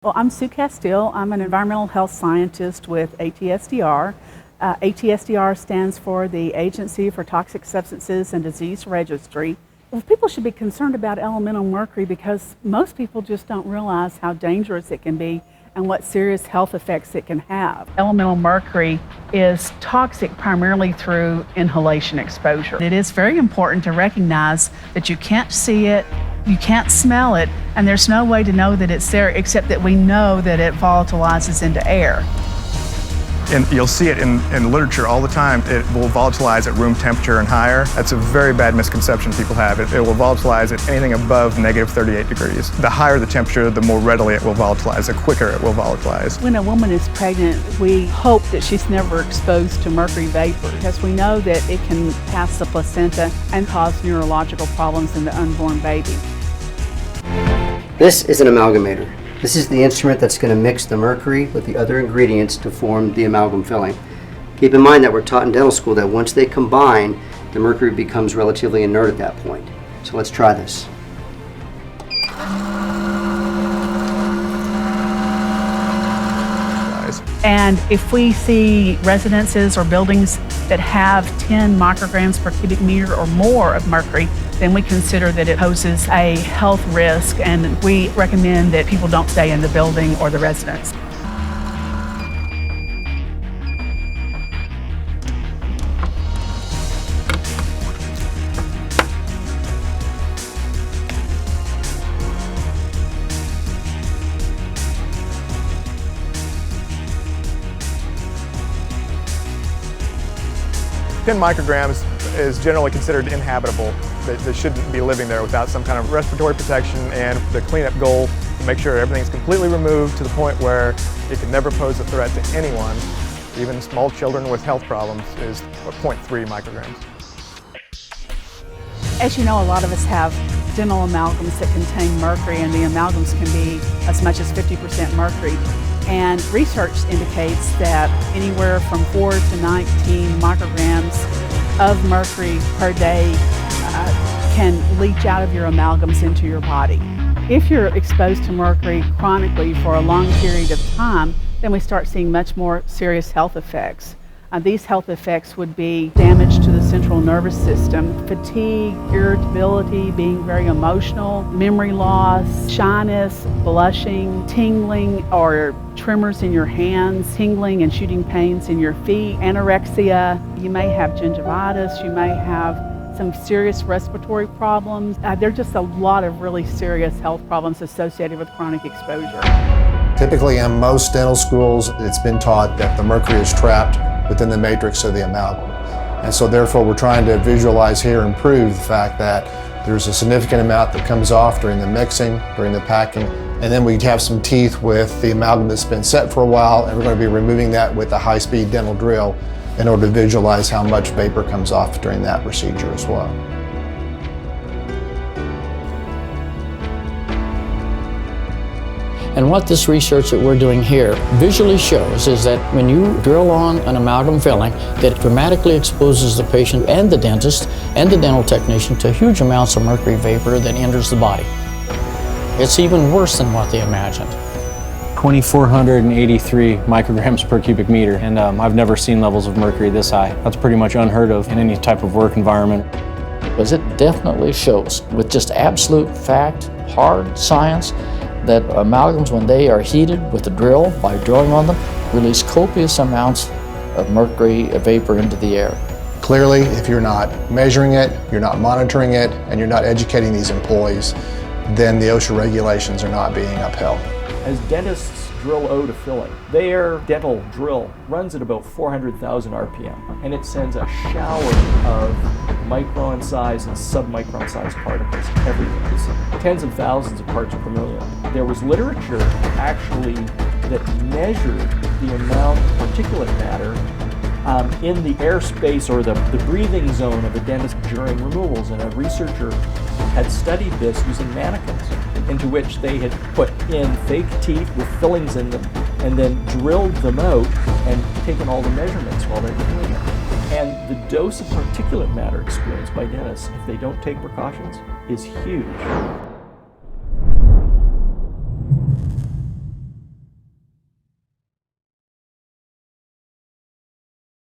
Well, I'm Sue Castile. I'm an environmental health scientist with ATSDR. ATSDR stands for the Agency for Toxic Substances and Disease Registry. Well, people should be concerned about elemental mercury because most people just don't realize how dangerous it can be and what serious health effects it can have. Elemental mercury is toxic primarily through inhalation exposure. It is very important to recognize that you can't see it, you can't smell it, and there's no way to know that it's there except that we know that it volatilizes into air. And you'll see it in literature all the time. It will volatilize at room temperature and higher. That's a very bad misconception people have. It will volatilize at anything above negative 38 degrees. The higher the temperature, the more readily it will volatilize, the quicker it will volatilize. When a woman is pregnant, we hope that she's never exposed to mercury vapor because we know that it can pass the placenta and cause neurological problems in the unborn baby. This is an amalgamator. This is the instrument that's going to mix the mercury with the other ingredients to form the amalgam filling. Keep in mind that we're taught in dental school that once they combine, the mercury becomes relatively inert at that point. So let's try this. And if we see residences or buildings that have 10 micrograms per cubic meter or more of mercury, then we consider that it poses a health risk, and we recommend that people don't stay in the building or the residence. Ten micrograms is generally considered inhabitable. They shouldn't be living there without some kind of respiratory protection, and the cleanup goal to make sure everything's completely removed to the point where it can never pose a threat to anyone, even small children with health problems, is 0.3 micrograms. As you know, a lot of us have dental amalgams that contain mercury, and the amalgams can be as much as 50% mercury. And research indicates that anywhere from 4 to 19 micrograms of mercury per day can leach out of your amalgams into your body. If you're exposed to mercury chronically for a long period of time, then we start seeing much more serious health effects. These health effects would be damage to the central nervous system, fatigue, irritability, being very emotional, memory loss, shyness, blushing, tingling or tremors in your hands, tingling and shooting pains in your feet, anorexia. You may have gingivitis, you may have some serious respiratory problems. There are just a lot of really serious health problems associated with chronic exposure. Typically in most dental schools, it's been taught that the mercury is trapped within the matrix of the amalgam. And so therefore we're trying to visualize here and prove the fact that there's a significant amount that comes off during the mixing, during the packing, and then we have some teeth with the amalgam that's been set for a while, and we're going to be removing that with a high-speed dental drill in order to visualize how much vapor comes off during that procedure as well. And what this research that we're doing here visually shows is that when you drill on an amalgam filling, that it dramatically exposes the patient and the dentist and the dental technician to huge amounts of mercury vapor that enters the body. It's even worse than what they imagined. 2,483 micrograms per cubic meter, and I've never seen levels of mercury this high. That's pretty much unheard of in any type of work environment. Because it definitely shows, with just absolute fact, hard science, that amalgams, when they are heated with the drill, by drilling on them, release copious amounts of mercury vapor into the air. Clearly, if you're not measuring it, you're not monitoring it, and you're not educating these employees, then the OSHA regulations are not being upheld. As dentists drill out a filling, their dental drill runs at about 400,000 RPM, and it sends a shower of micron size and submicron size particles everywhere. It's tens of thousands of parts per million. There was literature actually that measured the amount of particulate matter in the airspace or the breathing zone of a dentist during removals, and a researcher had studied this using mannequins into which they had put in fake teeth with fillings in them and then drilled them out and taken all the measurements while they were doing it. And the dose of particulate matter experienced by dentists, if they don't take precautions, is huge.